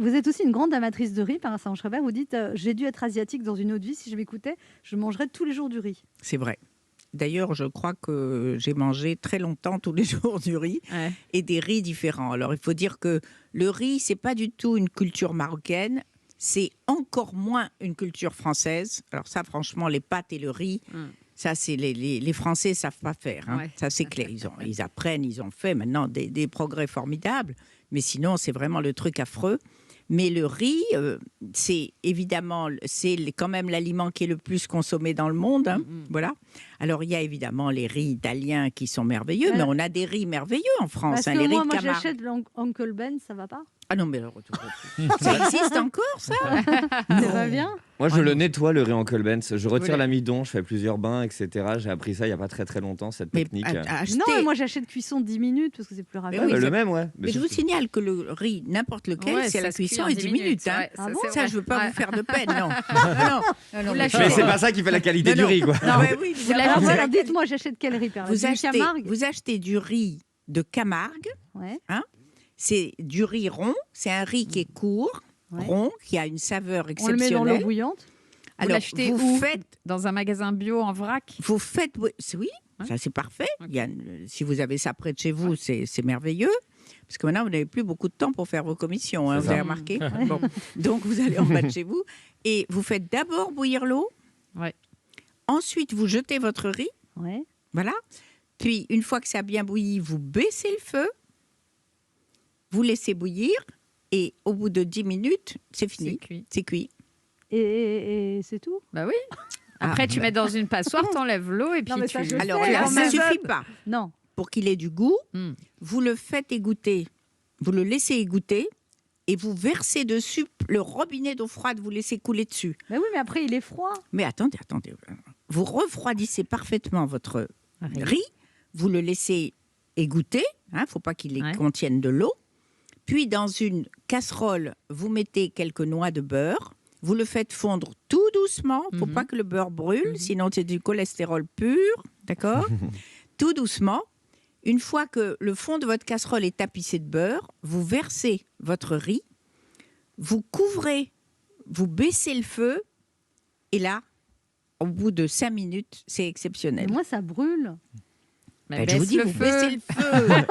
Vous êtes aussi une grande amatrice de riz, Vincent Schreiber. Vous dites j'ai dû être asiatique dans une autre vie. Si je m'écoutais, je mangerais tous les jours du riz. C'est vrai. D'ailleurs, je crois que j'ai mangé très longtemps tous les jours du riz et des riz différents. Alors, il faut dire que le riz, c'est pas du tout une culture marocaine. C'est encore moins une culture française. Alors ça, franchement, les pâtes et le riz, ça, c'est les Français ne savent pas faire. Hein. Ouais, ça, c'est clair. Ils apprennent, ils ont fait maintenant des progrès formidables. Mais sinon, c'est vraiment le truc affreux. Mais le riz, c'est évidemment, c'est quand même l'aliment qui est le plus consommé dans le monde. Hein, voilà. Alors, il y a évidemment les riz italiens qui sont merveilleux, mais on a des riz merveilleux en France. Parce que les riz moi j'achète l'Uncle Ben, ça va pas? Ah non, mais alors, ça existe encore, ça? Ça va bien? Moi, je le nettoie, le riz Uncle Ben's. Je retire l'amidon, je fais plusieurs bains, etc. J'ai appris ça il n'y a pas très très longtemps, cette technique. Non, mais moi j'achète cuisson 10 minutes parce que c'est plus rapide. Oui, le même, ouais. Mais je vous signale que le riz, n'importe lequel, c'est à la cuisson et 10 minutes. Hein. Ah bon, ça, je ne veux pas vous faire de peine, non. non, mais c'est pas ça qui fait la qualité du riz, quoi. Non, mais oui, alors dites-moi, j'achète quel riz, Perla? Vous achetez du riz de Camargue. Hein, c'est du riz rond, c'est un riz qui est court, rond, qui a une saveur exceptionnelle. On le met dans l'eau bouillante. Alors, l'achetez où? Dans un magasin bio en vrac? Vous faites, oui, ça c'est parfait. Okay. Si vous avez ça près de chez vous, c'est merveilleux. Parce que maintenant, vous n'avez plus beaucoup de temps pour faire vos commissions, hein, vous avez remarqué. Bon. Donc, vous allez en bas de chez vous et vous faites d'abord bouillir l'eau. Ensuite, vous jetez votre riz. Voilà. Puis, une fois que ça a bien bouilli, vous baissez le feu. Vous laissez bouillir et au bout de 10 minutes, c'est fini. C'est cuit. Et c'est tout? Bah oui. Après, tu mets dans une passoire, t'enlèves l'eau et puis non, tu... Alors là, ça ne suffit pas. Non. Pour qu'il ait du goût, vous le faites égoutter. Vous le laissez égoutter et vous versez dessus le robinet d'eau froide, vous laissez couler dessus. Mais oui, mais après, il est froid. Mais attendez. Vous refroidissez parfaitement votre riz. Vous le laissez égoutter. Il ne faut pas qu'il contienne de l'eau. Puis, dans une casserole, vous mettez quelques noix de beurre. Vous le faites fondre tout doucement. Il ne faut pas que le beurre brûle, sinon c'est du cholestérol pur. D'accord? Tout doucement. Une fois que le fond de votre casserole est tapissé de beurre, vous versez votre riz. Vous couvrez, vous baissez le feu. Et là, au bout de 5 minutes, c'est exceptionnel. Mais moi, ça brûle. Je vous dis, vous baissez le feu.